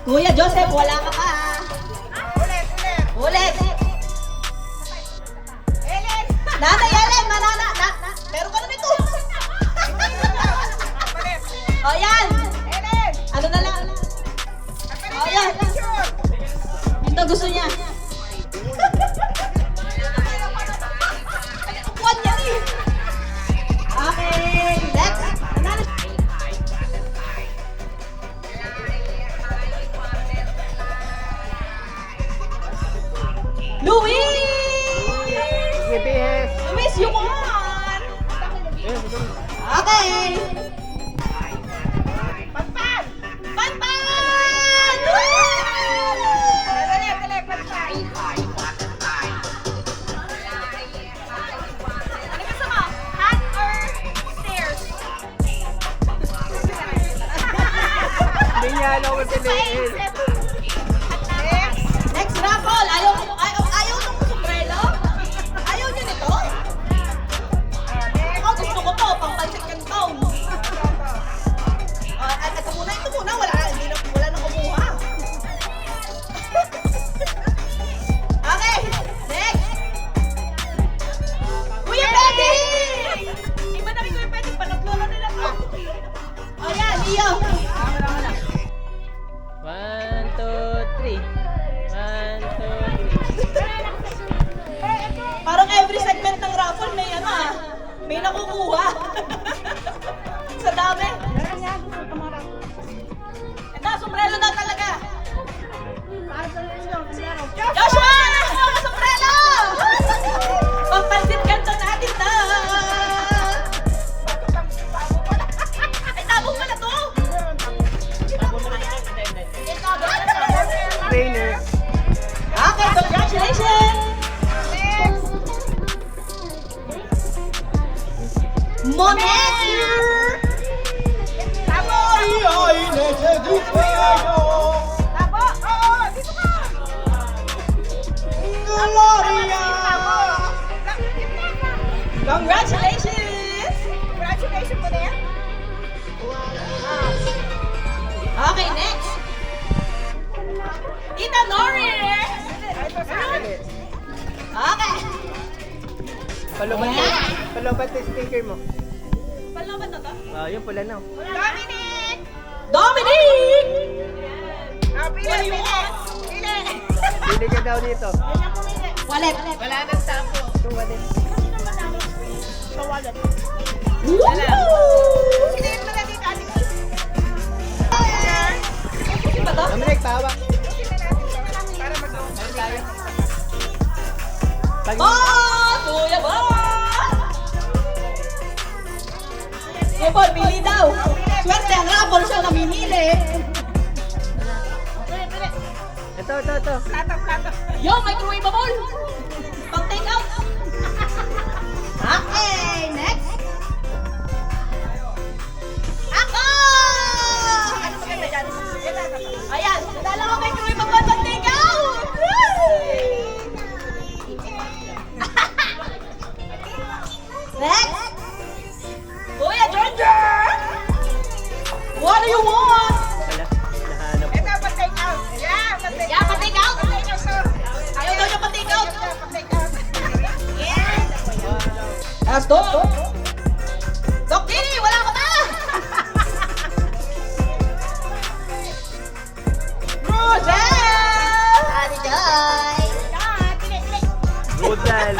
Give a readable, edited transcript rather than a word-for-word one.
Kuya Joseph, wala ka pa. Ulit, ulit. Ulit. Ellen. Nanay Ellen, manana. Meron ka na nito. Ulit. O yan. Ellen. Ano na lang. O yan. Picture. Ito gusto niya. Upuan niya rin. Okay, next. Nanay. Luis! CBS. Luis, you won! Okay! Pagpag. Panpan! Dali, dali, pagpag. Ano gusto mo? Hat or stairs? Hindi niya alam kung piliin. Next. Next raffle! Ayaw nung sombrero? Ayaw niyo nito? Ako gusto ko to, pang pansik kantong. Ito muna, wala nang kumuha. Okay, next! Kuya Betty! Iba na rin ko yung pwede, panatlo na nila to. O yan, Leo. 1, 2, 3. 1, 2, 3. Parang every segment ng raffle may may nakukuha. Sa dami. Ito, sombrero na talaga. Joshua! Nakakuha ka sombrero! Pampansit kanta natin na. Ay, tabong mo na to. Trainer. Okay, congratulations! Monet! Tabo. Tabo. Oo, dito ka. Congratulations! Congratulations po na yan. Okay, next. Tita Norris! Ay, ito sa akin. Okay. Palubat yung sticker mo. Palaban na to? Yung pula na. Dominic! Dominic! Ah, pili, What do you pili. want? Pili. Bili ka daw dito. Ganyan pumili. Wallet. Wala nang tapo. Yung wallet. Sa wallet. Woo! Piliin mo na dito, Ate. Ba to? Dominic, tawa. Para mag-on tayo. Oh! Kuya Boss! Kuya Paul, pili daw. Swerte ang raffle siya namimili. Ito. Plato. Yo, microwavable! Pang take out! Okay, next! Ako! Ano maganda dyan? Ayan, nadala ko microwavable pang take out! Next! Kuya Ginger! What do you want? Wala. Nahanap. Ito, pa-take out. Yeah, pa-take Yeah, out. pa-take out? Pa-take out, sir. Ayaw daw niya pa-take out. Pa-take out. Last to. Doc Dini, wala ka pa! Rosel! Ate Joy! Yeah, pili. Rudal.